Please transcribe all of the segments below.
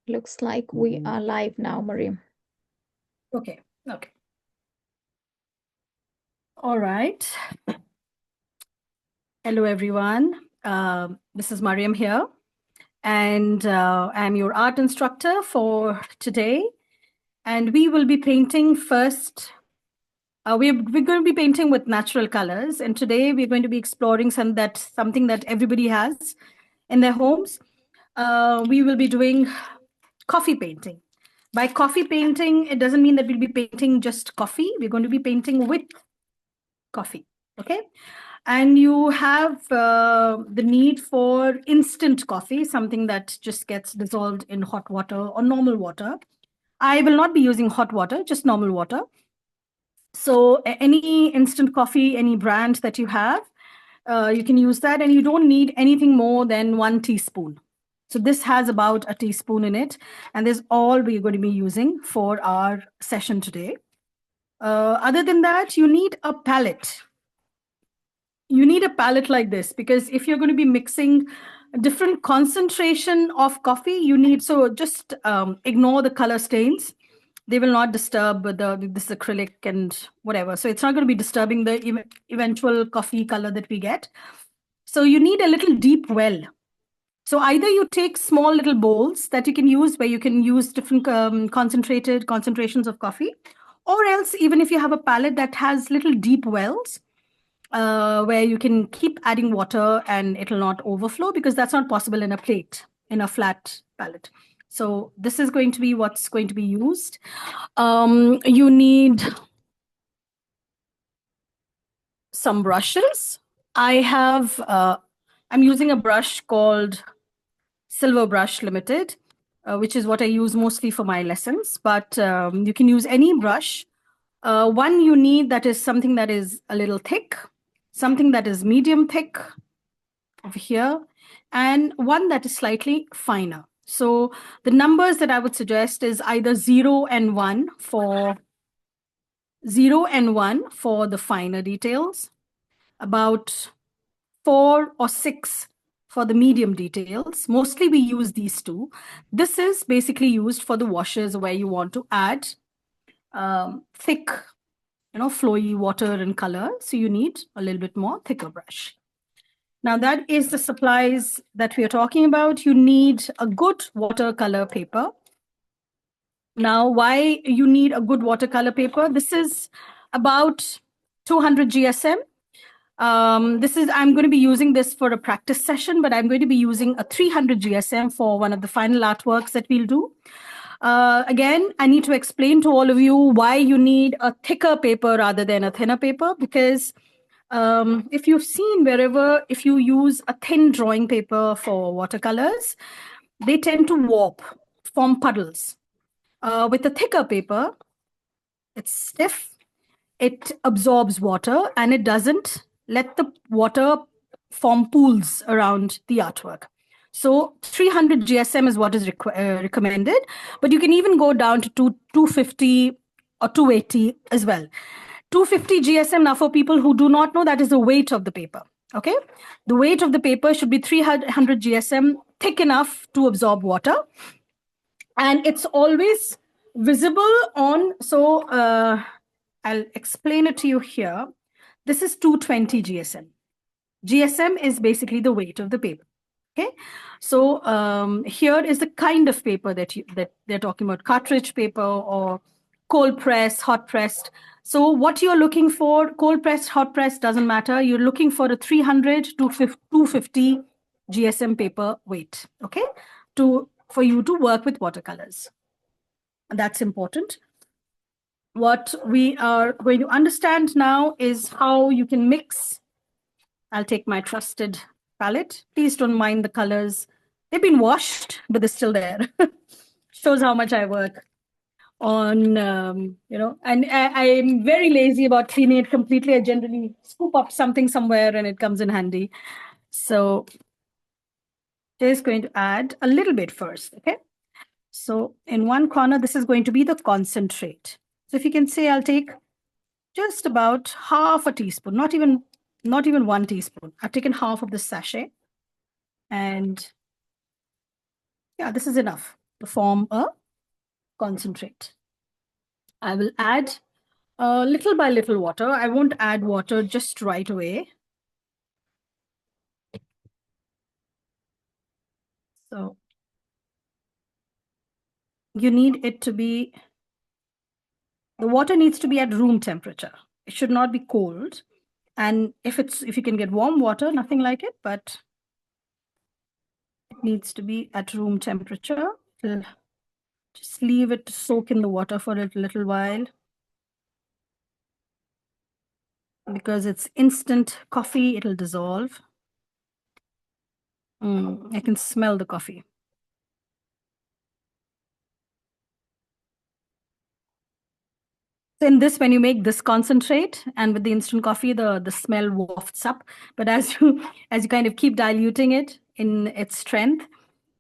Looks like we are live now, Mariam. Okay. All right. Hello, everyone. This is Mariam here, and I'm your art instructor for today. And we will be painting first. We're going to be painting with natural colors, and today we're going to be exploring something that everybody has in their homes. We will be doing coffee painting. By coffee painting, it doesn't mean that we'll be painting just coffee. We're going to be painting with coffee. Okay. And you have the need for instant coffee, something that just gets dissolved in hot water or normal water. I will not be using hot water, just normal water. So any instant coffee, any brand that you have, you can use that, and you don't need anything more than 1 teaspoon. So this has about a teaspoon in it, and this is all we're going to be using for our session today. Other than that, you need a palette. You need a palette like this, because if you're going to be mixing a different concentration of coffee, you need, so just ignore the color stains. They will not disturb this acrylic and whatever. So it's not going to be disturbing the eventual coffee color that we get. So you need a little deep well. So either you take small little bowls that you can use, where you can use different concentrated concentrations of coffee, or else even if you have a palette that has little deep wells, where you can keep adding water and it'll not overflow, because that's not possible in a plate, in a flat palette. So this is going to be what's going to be used. You need some brushes. I'm using a brush called Silver Brush Limited, which is what I use mostly for my lessons, but you can use any brush. One you need that is something that is a little thick, something that is medium thick over here, and one that is slightly finer. So the numbers that I would suggest is either 0 and 1 for the finer details, about 4 or 6 for the medium details. Mostly we use these two. This is basically used for the washes where you want to add thick, flowy water and color. So you need a little bit more thicker brush. Now that is the supplies that we are talking about. You need a good watercolor paper. Now, why you need a good watercolor paper? This is about 200 GSM. I'm going to be using this for a practice session, but I'm going to be using a 300 GSM for one of the final artworks that we'll do. Again, I need to explain to all of you why you need a thicker paper rather than a thinner paper, because if you've seen if you use a thin drawing paper for watercolors, they tend to warp, form puddles. With a thicker paper, it's stiff, it absorbs water, and it doesn't let the water form pools around the artwork. So 300 GSM is what is recommended, but you can even go down to 250 or 280 as well. 250 GSM, now for people who do not know, that is the weight of the paper. Okay, the weight of the paper should be 300 GSM, thick enough to absorb water, and it's always visible on, so I'll explain it to you here. This is 220 GSM. GSM is basically the weight of the paper. Okay, so here is the kind of paper that they're talking about: cartridge paper or cold press, hot pressed. So what you're looking for, cold pressed, hot pressed, doesn't matter. You're looking for a 300 to 250 GSM paper weight. Okay, for you to work with watercolors. That's important. What we are going to understand now is how you can mix. I'll take my trusted palette. Please don't mind the colors. They've been washed, but they're still there. Shows how much I work. on, and I'm very lazy about cleaning it completely. I generally scoop up something somewhere and it comes in handy. So just going to add a little bit first, okay? So in one corner, this is going to be the concentrate. So if you can say, I'll take just about half a teaspoon, not even 1 teaspoon. I've taken half of the sachet. And yeah, this is enough to form a concentrate. I will add little by little water. I won't add water just right away. So you need it to be, the water needs to be at room temperature. It should not be cold. And if you can get warm water, nothing like it, but it needs to be at room temperature. Just leave it to soak in the water for a little while. Because it's instant coffee, it'll dissolve. I can smell the coffee. So in this, when you make this concentrate and with the instant coffee, the smell wafts up. But as you kind of keep diluting it in its strength,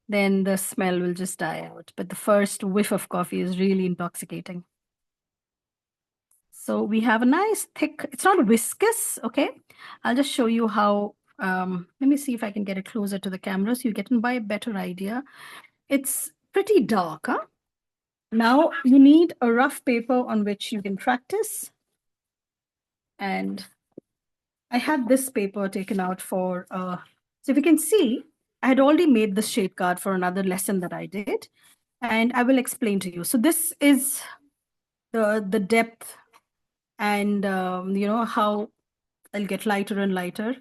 then the smell will just die out. But the first whiff of coffee is really intoxicating. So we have a nice thick, it's not viscous, okay? I'll just show you how, let me see if I can get it closer to the camera so you get a better idea. It's pretty dark, huh? Now you need a rough paper on which you can practice. And I had this paper taken out for, so if you can see, I had already made this shade card for another lesson that I did. And I will explain to you. So this is the depth and, how I'll get lighter and lighter.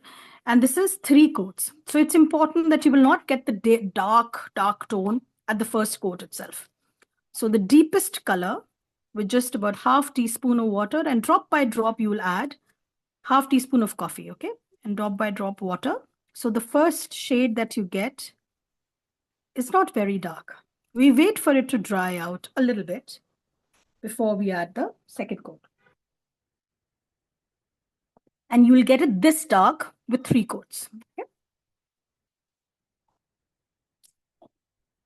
And this is 3 coats. So it's important that you will not get the dark tone at the first coat itself. So the deepest color with just about half teaspoon of water, and drop by drop you will add half teaspoon of coffee, okay? And drop by drop water. So the first shade that you get is not very dark. We wait for it to dry out a little bit before we add the second coat. And you will get it this dark with 3 coats. Okay?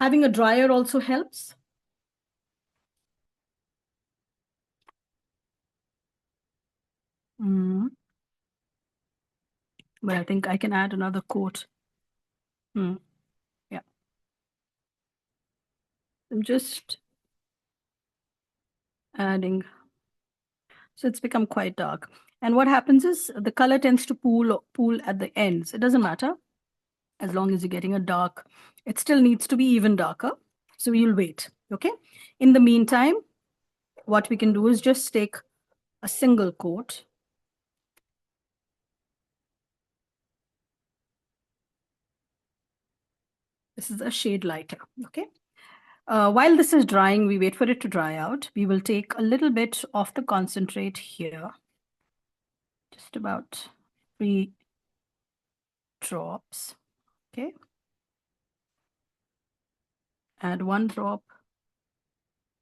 Having a dryer also helps. But I think I can add another coat. Yeah. I'm just adding. So it's become quite dark. And what happens is the color tends to pool at the ends. It doesn't matter as long as you're getting a dark. It still needs to be even darker. So we'll wait. Okay. In the meantime, what we can do is just take a single coat. This is a shade lighter. Okay. While this is drying, we wait for it to dry out. We will take a little bit of the concentrate here. Just about 3 drops. Okay. Add 1 drop,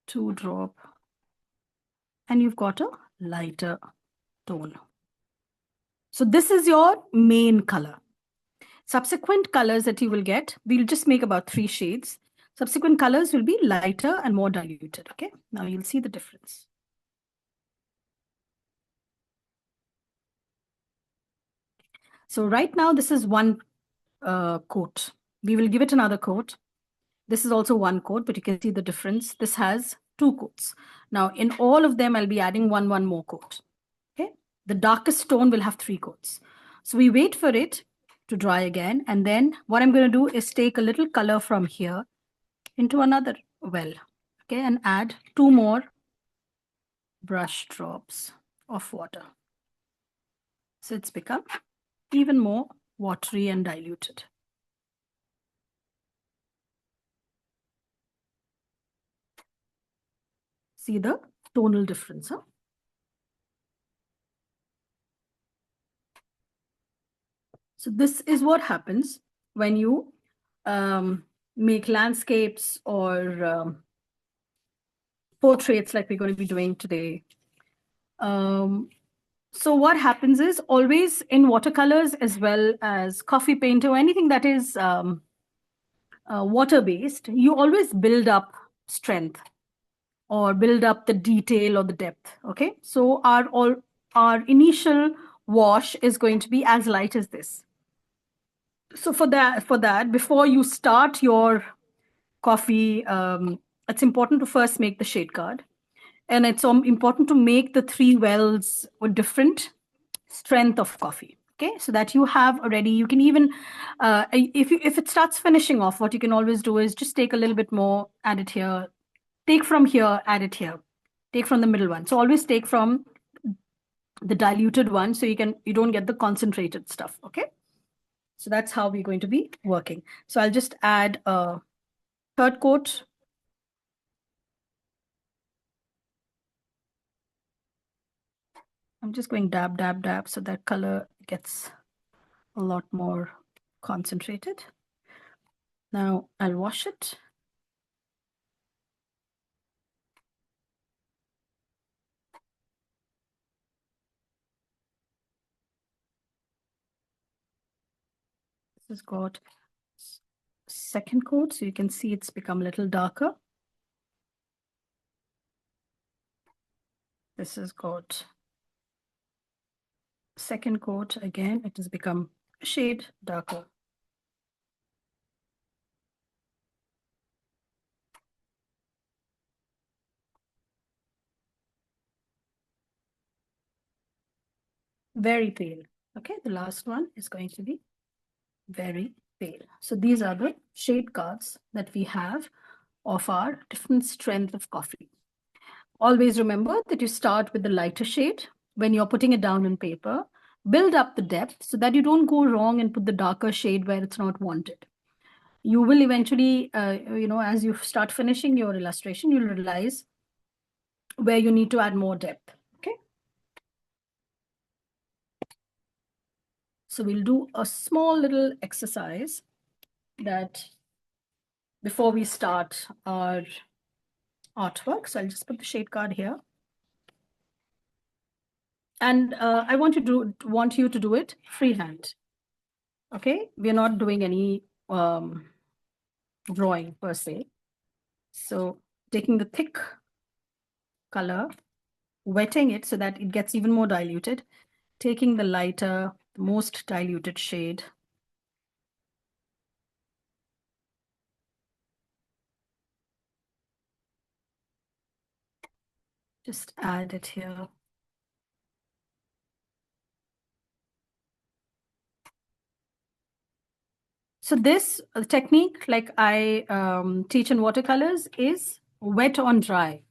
2 drop, and you've got a lighter tone. So this is your main color. Subsequent colors that you will get, we'll just make about 3 shades. Subsequent colors will be lighter and more diluted. Okay. Now you'll see the difference. So right now, this is 1 coat. We will give it another coat. This is also 1 coat, but you can see the difference. This has 2 coats. Now, in all of them, I'll be adding one more coat. Okay. The darkest tone will have 3 coats. So we wait for it to dry again. And then what I'm going to do is take a little color from here into another well. Okay. And add 2 more brush drops of water. So it's become even more watery and diluted. See the tonal difference, huh? So this is what happens when you make landscapes or portraits like we're going to be doing today. So what happens is always in watercolors as well as coffee paint or anything that is water-based, you always build up strength or build up the detail or the depth. Okay, so our initial wash is going to be as light as this. So for that, before you start your coffee, it's important to first make the shade card, and it's important to make the three wells with different strength of coffee. Okay, so that you have already. You can even, if it starts finishing off, what you can always do is just take a little bit more, add it here, take from here, add it here, take from the middle one. So always take from the diluted one, so you don't get the concentrated stuff. Okay, so that's how we're going to be working. So I'll just add a third coat. I'm just going dab, dab, dab, so that color gets a lot more concentrated. Now I'll wash it. This has got second coat, so you can see it's become a little darker. This has got second coat. Again, it has become a shade darker. Very pale. Okay, the last one is going to be very pale. So these are the shade cards that we have of our different strength of coffee. Always remember that you start with the lighter shade when you're putting it down on paper. Build up the depth so that you don't go wrong and put the darker shade where it's not wanted. You will eventually, as you start finishing your illustration, you'll realize where you need to add more depth. Okay. So we'll do a small little exercise that before we start our artwork. So I'll just put the shade card here. And I want you to do it freehand. Okay, we're not doing any drawing per se. So taking the thick color, wetting it so that it gets even more diluted, taking the lighter, most diluted shade, just add it here. So this technique, like I teach in watercolors, is wet on dry.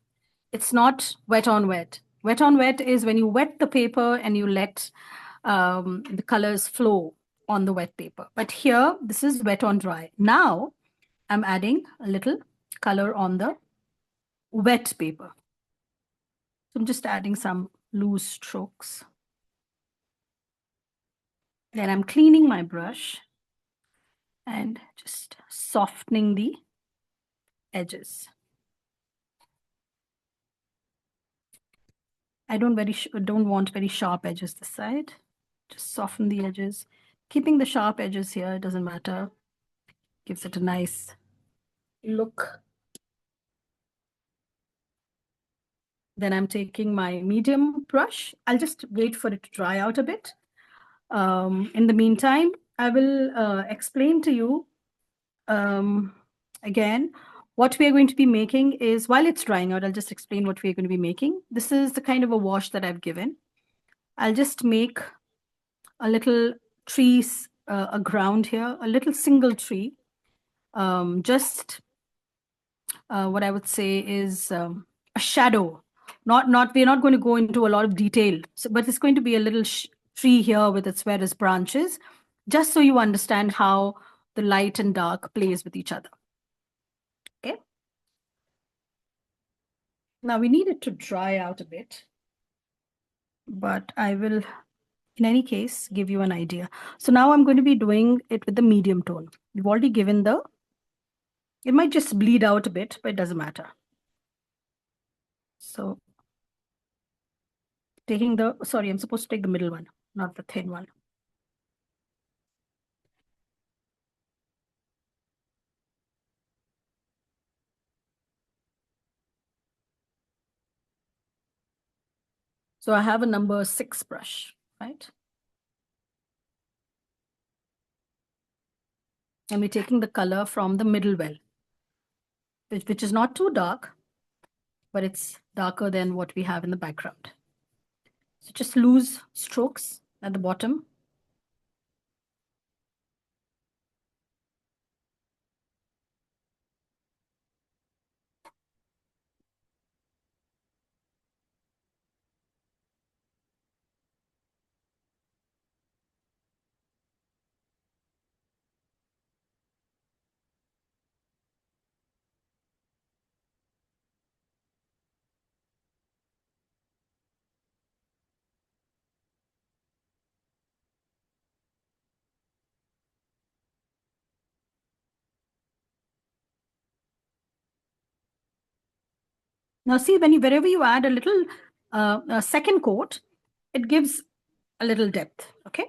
It's not wet on wet. Wet on wet is when you wet the paper and you let the colors flow on the wet paper. But here, this is wet on dry. Now, I'm adding a little color on the wet paper. So I'm just adding some loose strokes. Then I'm cleaning my brush and just softening the edges. I don't want very sharp edges this side. Just soften the edges. Keeping the sharp edges here, it doesn't matter. Gives it a nice look. Then I'm taking my medium brush. I'll just wait for it to dry out a bit. In the meantime, I will explain to you again. What we are going to be making is, while it's drying out, I'll just explain what we are going to be making. This is the kind of a wash that I've given. I'll just make a little trees, a ground here, a little single tree. Just what I would say is a shadow. We're not going to go into a lot of detail, but it's going to be a little tree here with its various branches, just so you understand how the light and dark plays with each other. Okay. Now we need it to dry out a bit, but I will, in any case, give you an idea. So now I'm going to be doing it with the medium tone. We've already given it might just bleed out a bit, but it doesn't matter. So taking the, sorry, I'm supposed to take the middle one, not the thin one. So I have a number 6 brush, right? And we're taking the color from the middle well, which is not too dark, but it's darker than what we have in the background. So just loose strokes at the bottom. Now see, wherever you add a little a second coat, it gives a little depth, okay?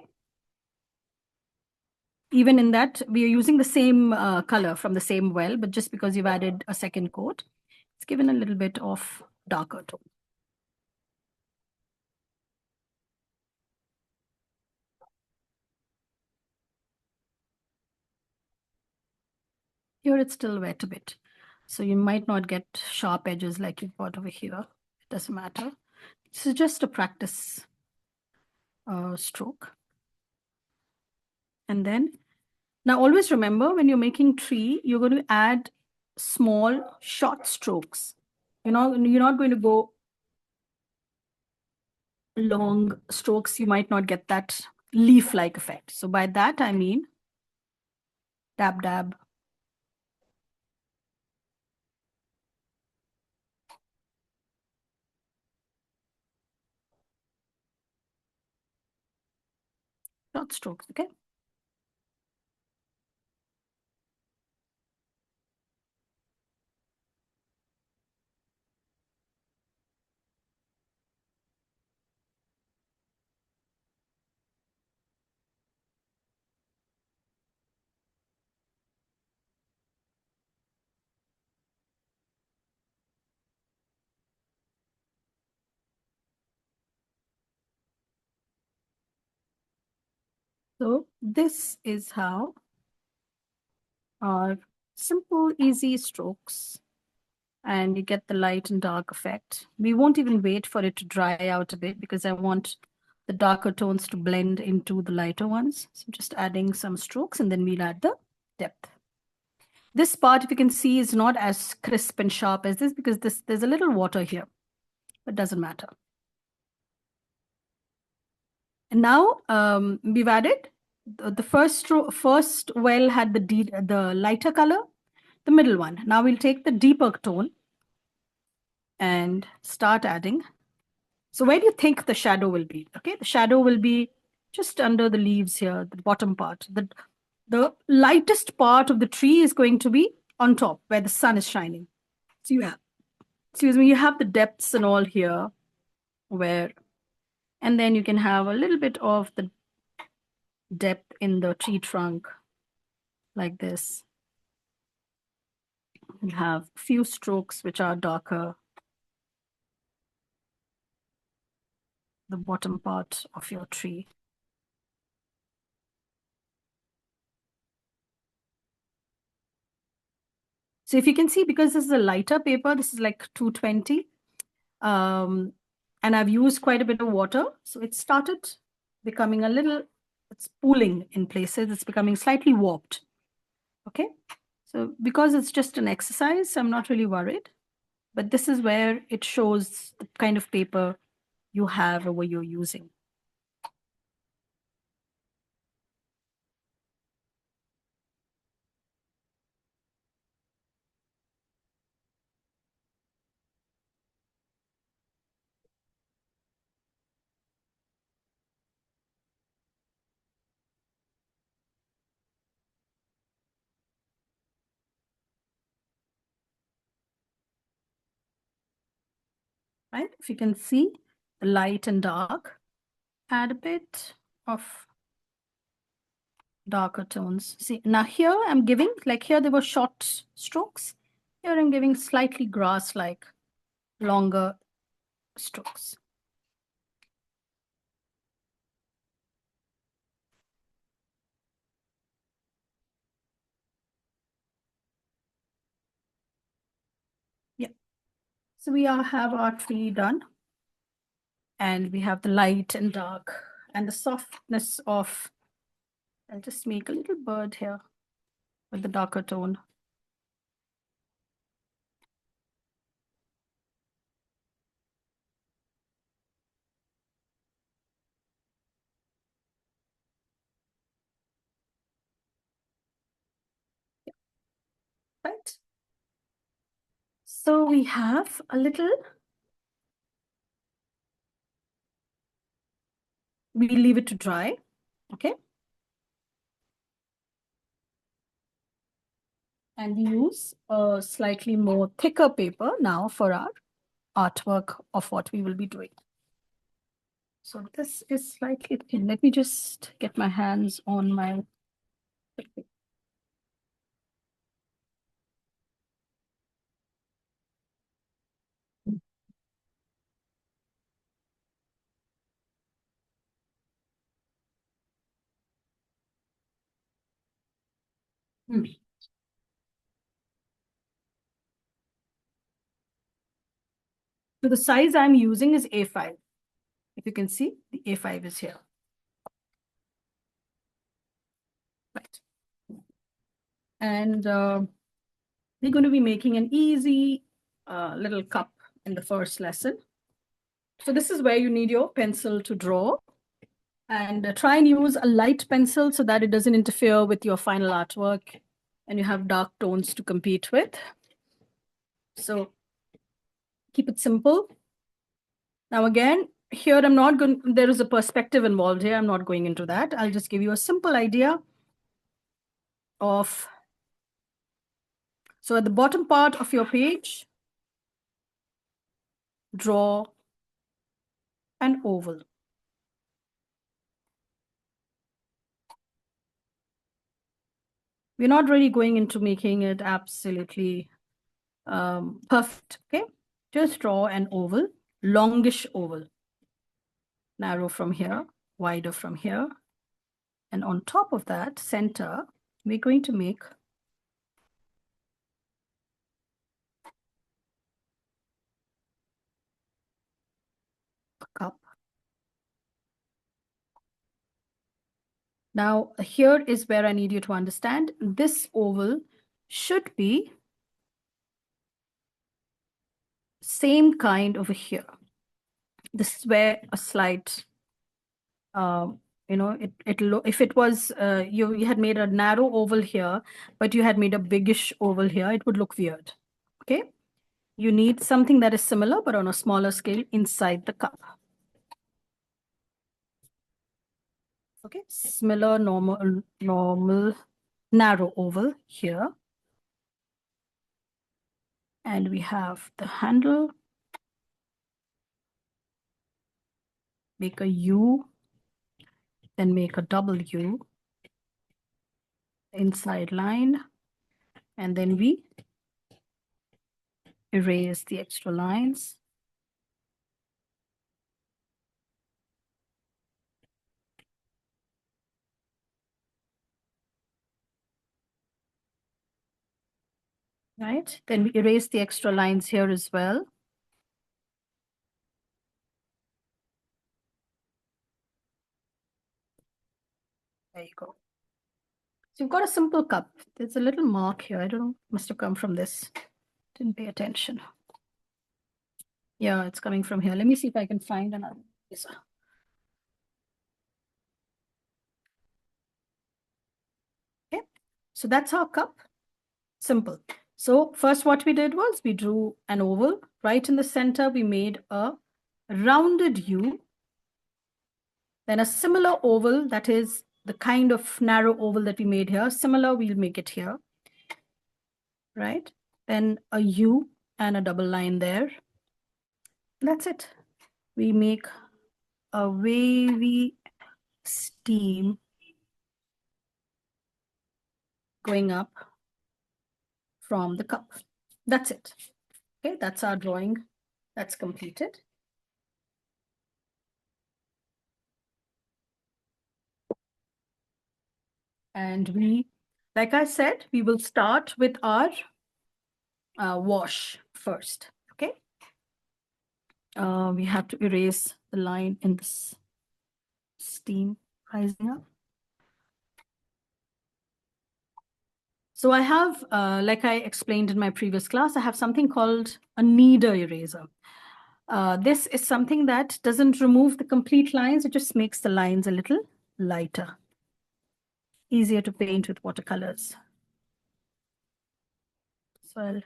Even in that, we are using the same color from the same well, but just because you've added a second coat, it's given a little bit of darker tone. Here it's still wet a bit. So you might not get sharp edges like you've got over here. It doesn't matter. This is just a practice stroke. And then, now always remember when you're making tree, you're going to add small short strokes. You're not going to go long strokes. You might not get that leaf-like effect. So by that, I mean dab, dab. Short strokes, okay? So this is how our simple, easy strokes, and you get the light and dark effect. We won't even wait for it to dry out a bit because I want the darker tones to blend into the lighter ones. So I'm just adding some strokes and then we'll add the depth. This part, if you can see, is not as crisp and sharp as this because there's a little water here, but doesn't matter. And now we've added the first well had the lighter color, the middle one. Now we'll take the deeper tone and start adding. So where do you think the shadow will be? Okay, the shadow will be just under the leaves here, the bottom part. The lightest part of the tree is going to be on top where the sun is shining. So you have, excuse me, you have the depths and all here where, and then you can have a little bit of the depth in the tree trunk like this. You have a few strokes which are darker, the bottom part of your tree. So if you can see, because this is a lighter paper, this is like 220, and I've used quite a bit of water. So it started becoming a little, it's pooling in places. It's becoming slightly warped. Okay. So because it's just an exercise, I'm not really worried. But this is where it shows the kind of paper you have or what you're using. right? If you can see the light and dark, add a bit of darker tones. See, now here I'm giving, like here there were short strokes. Here I'm giving slightly grass-like, longer strokes. Yeah. So we have our tree done. And we have the light and dark and the softness of, I'll just make a little bird here with the darker tone. Right. So we have a little, we leave it to dry. Okay. And we use a slightly more thicker paper now for our artwork of what we will be doing. So this is slightly thin. Let me just get my hands on my. Hmm. So the size I'm using is A5. If you can see, the A5 is here. Right. And we're going to be making an easy little cup in the first lesson. So this is where you need your pencil to draw. And try and use a light pencil so that it doesn't interfere with your final artwork and you have dark tones to compete with. So keep it simple. Now again, here I'm not going, there is a perspective involved here. I'm not going into that. I'll just give you a simple idea of, so at the bottom part of your page, draw an oval. We're not really going into making it absolutely perfect, okay? Just draw an oval, longish oval. Narrow from here, wider from here. And on top of that center, we're going to make a cup. Now, here is where I need you to understand this oval should be same kind over here. This is where a slight, if it was, you had made a narrow oval here, but you had made a biggish oval here, it would look weird, okay? You need something that is similar, but on a smaller scale inside the cup. Okay, similar, normal, narrow oval here. And we have the handle, make a U, then make a double U, inside line, and then we erase the extra lines. Right, then we erase the extra lines here as well. There you go. So you've got a simple cup. There's a little mark here. I don't know, must have come from this. Didn't pay attention. Yeah, it's coming from here. Let me see if I can find another. Okay, so that's our cup. Simple. So first what we did was we drew an oval. Right in the center, we made a rounded U. Then a similar oval, that is the kind of narrow oval that we made here. Similar, we'll make it here. Right? Then a U and a double line there. That's it. We make a wavy steam going up from the cup. That's it. Okay, that's our drawing. That's completed. And we, like I said, we will start with our wash first. Okay. We have to erase the line in this steam rising up. So I have, like I explained in my previous class, I have something called a kneader eraser. This is something that doesn't remove the complete lines. It just makes the lines a little lighter, easier to paint with watercolors. So I'll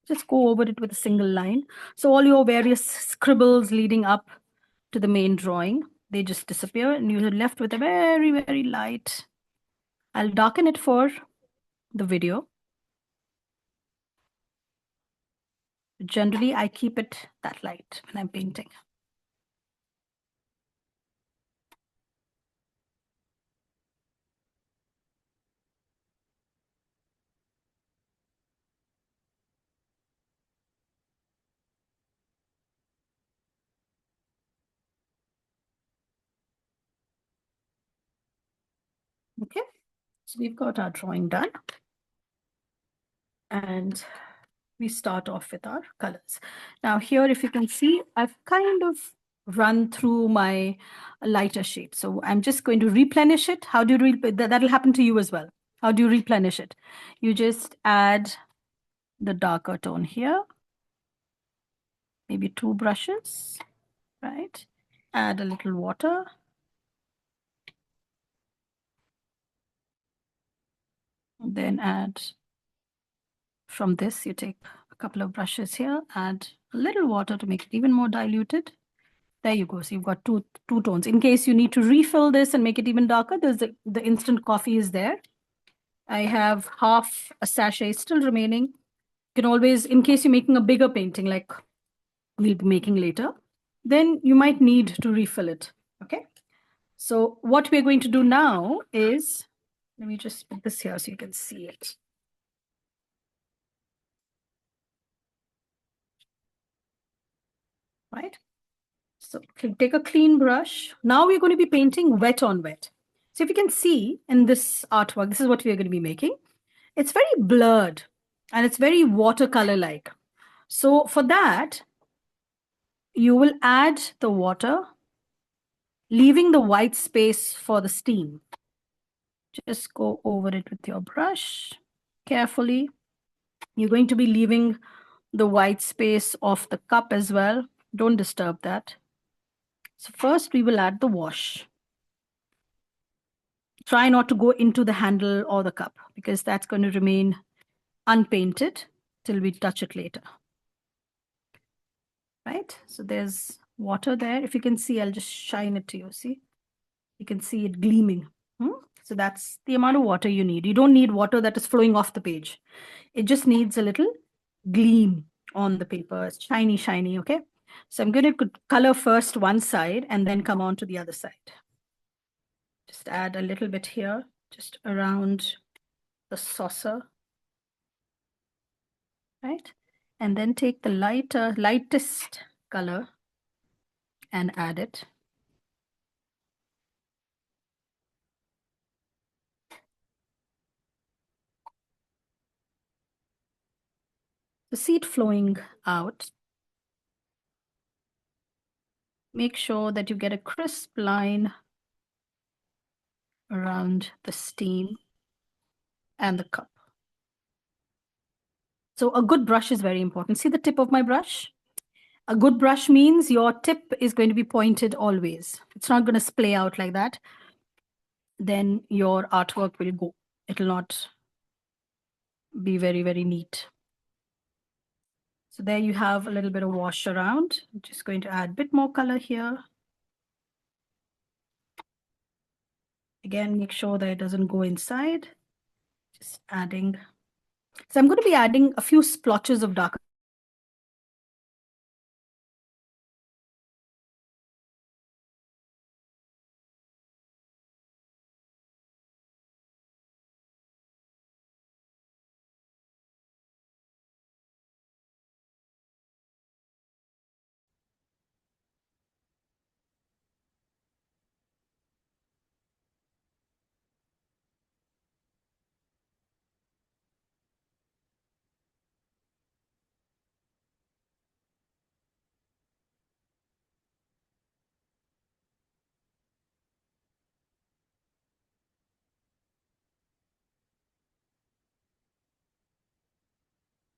just go over it with a single line. So all your various scribbles leading up to the main drawing, they just disappear and you're left with a very, very light. I'll darken it for the video. Generally, I keep it that light when I'm painting. Okay, so we've got our drawing done. And we start off with our colors. Now here, if you can see, I've kind of run through my lighter shade. So I'm just going to replenish it. How do you, that'll happen to you as well. How do you replenish it? You just add the darker tone here, maybe 2 brushes, right? Add a little water. Then add, from this, you take a couple of brushes here, add a little water to make it even more diluted. There you go. So you've got two tones. In case you need to refill this and make it even darker, there's the instant coffee is there. I have half a sachet still remaining. You can always, in case you're making a bigger painting like we'll be making later, then you might need to refill it. Okay. So what we're going to do now is, let me just put this here so you can see it. Right. So take a clean brush. Now we're going to be painting wet on wet. So if you can see in this artwork, this is what we're going to be making. It's very blurred and it's very watercolor-like. So for that, you will add the water, leaving the white space for the steam. Just go over it with your brush carefully. You're going to be leaving the white space of the cup as well. Don't disturb that. So first we will add the wash. Try not to go into the handle or the cup because that's going to remain unpainted till we touch it later. Right? So there's water there. If you can see, I'll just shine it to you. See? You can see it gleaming. So that's the amount of water you need. You don't need water that is flowing off the page. It just needs a little gleam on the paper. It's shiny, shiny, okay? So I'm going to color first one side and then come on to the other side. Just add a little bit here, just around the saucer, right? And then take the lightest color and add it. So see it flowing out. Make sure that you get a crisp line around the steam and the cup. So a good brush is very important. See the tip of my brush? A good brush means your tip is going to be pointed always. It's not going to splay out like that. Then your artwork will go. It will not be very, very neat. So there you have a little bit of wash around. I'm just going to add a bit more color here. Again, make sure that it doesn't go inside. Just adding. So I'm going to be adding a few splotches of dark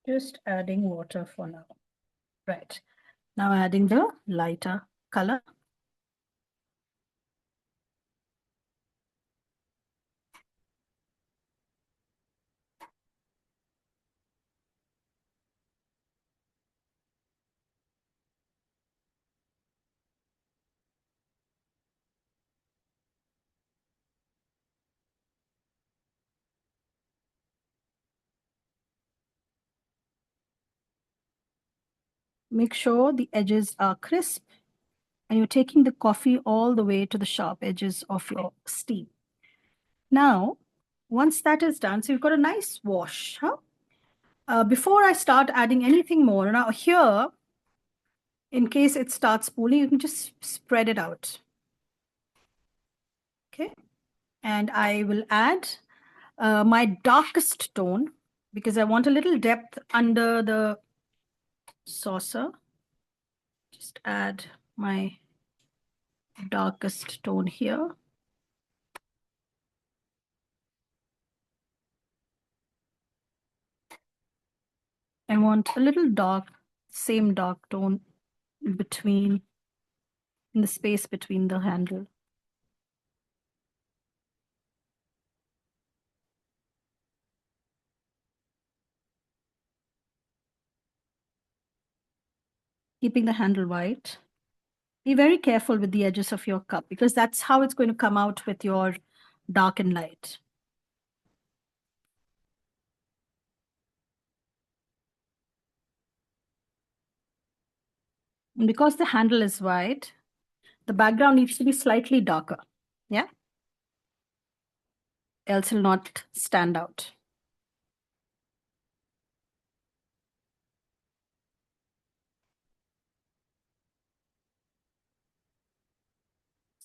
Just adding water for now. Right. Now adding the lighter color. Make sure the edges are crisp and you're taking the coffee all the way to the sharp edges of your steam. Now, once that is done, so you've got a nice wash. Huh? Before I start adding anything more, now here, in case it starts pooling, you can just spread it out. Okay. And I will add my darkest tone because I want a little depth under the saucer. Just add my darkest tone here. I want a little dark, same dark tone in between, in the space between the handle. Keeping the handle white. Be very careful with the edges of your cup because that's how it's going to come out with your dark and light. And because the handle is white, the background needs to be slightly darker. Yeah. Else it'll not stand out.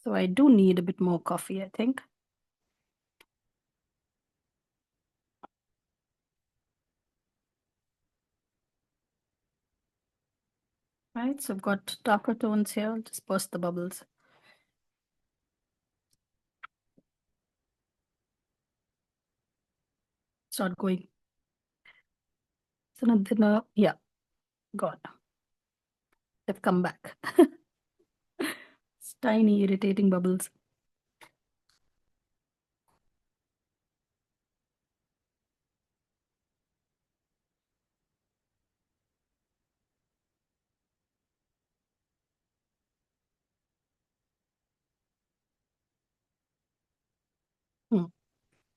So I do need a bit more coffee, I think. Right, so I've got darker tones here. I'll just burst the bubbles. Start going. So now, yeah, gone. They've come back. It's tiny, irritating bubbles.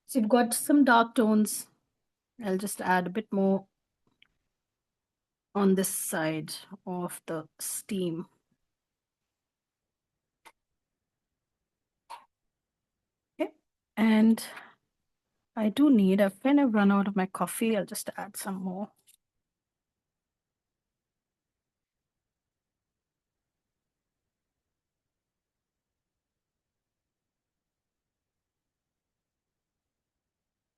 So you've got some dark tones. I'll just add a bit more on this side of the steam. Okay. And I do need, I've kind of run out of my coffee. I'll just add some more.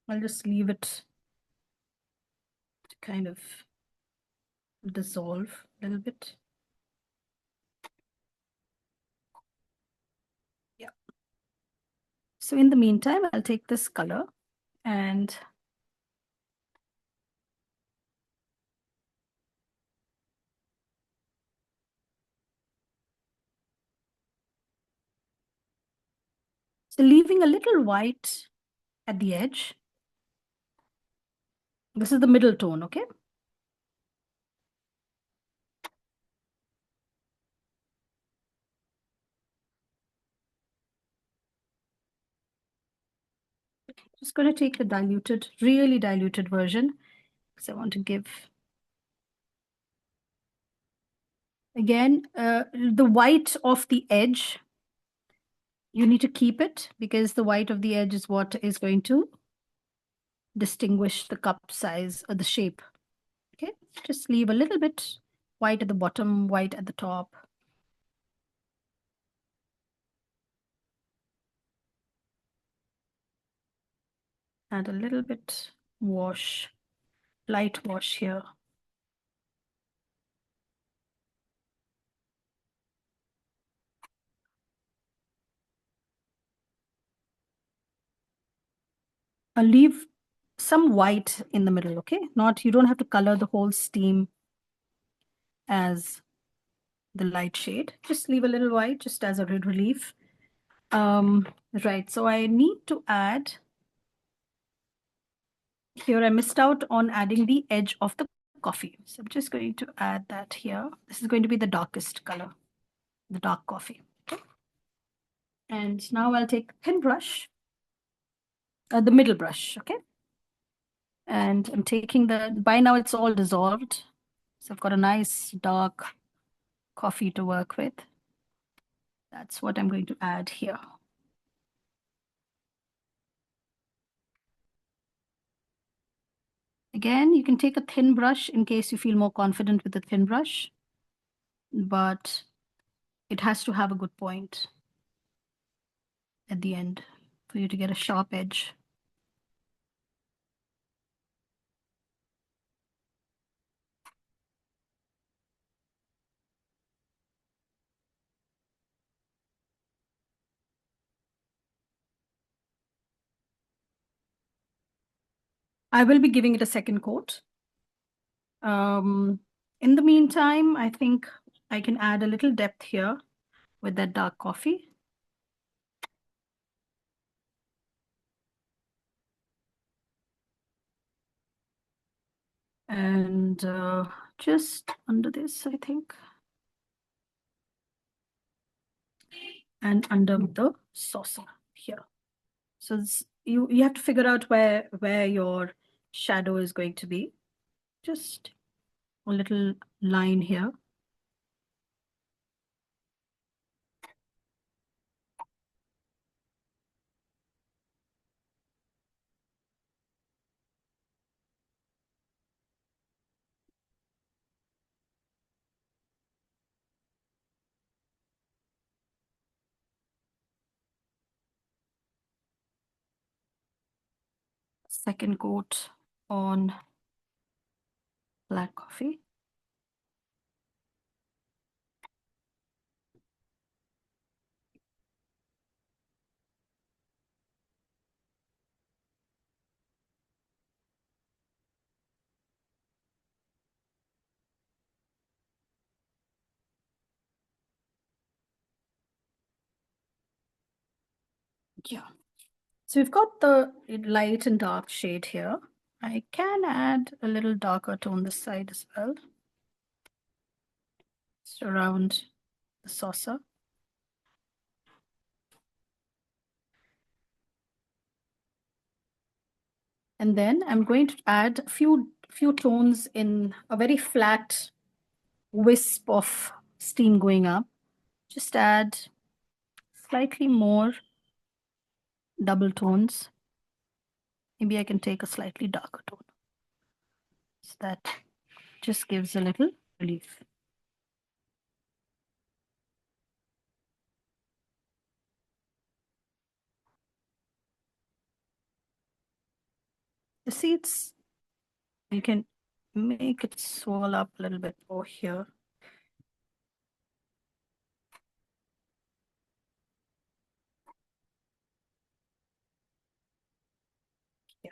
I'll just leave it to kind of dissolve a little bit. Yeah. So in the meantime, I'll take this color and so leaving a little white at the edge. This is the middle tone, okay? Just going to take the diluted, really diluted version because I want to give, again, the white of the edge. You need to keep it because the white of the edge is what is going to distinguish the cup size or the shape. Okay, just leave a little bit white at the bottom, white at the top. Add a little bit wash, light wash here. I'll leave some white in the middle, okay? You don't have to color the whole steam as the light shade. Just leave a little white just as a relief. Right, so I need to add, here I missed out on adding the edge of the coffee. So I'm just going to add that here. This is going to be the darkest color, the dark coffee. Okay. And now I'll take a thin brush, the middle brush, okay? And I'm taking by now it's all dissolved. So I've got a nice dark coffee to work with. That's what I'm going to add here. Again, you can take a thin brush in case you feel more confident with a thin brush, but it has to have a good point at the end for you to get a sharp edge. I will be giving it a second coat. In the meantime, I think I can add a little depth here with that dark coffee. And just under this, I think. And under the saucer here. So you have to figure out where your shadow is going to be. Just a little line here. Second coat on black coffee. Yeah. So we've got the light and dark shade here. I can add a little darker tone this side as well. Just around the saucer. And then I'm going to add a few tones in a very flat wisp of steam going up. Just add slightly more double tones. Maybe I can take a slightly darker tone. So that just gives a little relief. The seeds, you can make it swirl up a little bit over here. Yeah.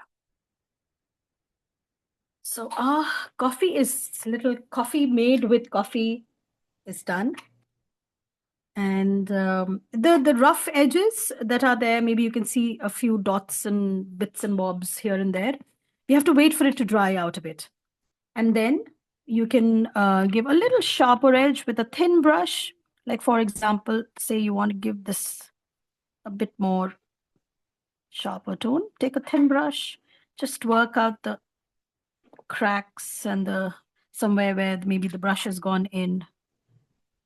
So our coffee is little coffee made with coffee is done. And the rough edges that are there, maybe you can see a few dots and bits and bobs here and there. You have to wait for it to dry out a bit. And then you can give a little sharper edge with a thin brush. Like, for example, say you want to give this a bit more sharper tone. Take a thin brush, just work out the cracks and somewhere where maybe the brush has gone in.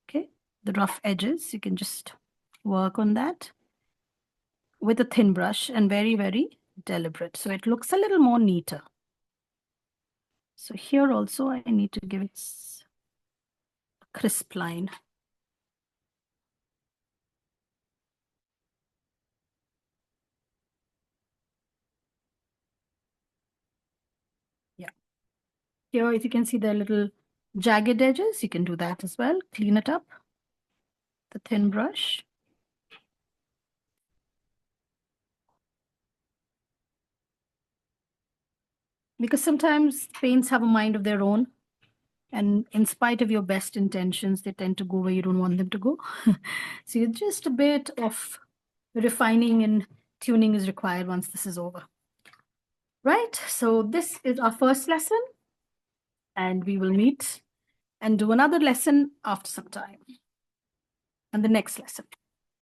Okay, the rough edges, you can just work on that with a thin brush and very, very deliberate. So it looks a little more neater. So here also I need to give it a crisp line. Yeah. Here, if you can see the little jagged edges, you can do that as well. Clean it up. The thin brush. because sometimes paints have a mind of their own. And in spite of your best intentions, they tend to go where you don't want them to go. So just a bit of refining and tuning is required once this is over. Right, so this is our first lesson, and we will meet and do another lesson after some time, and the next lesson.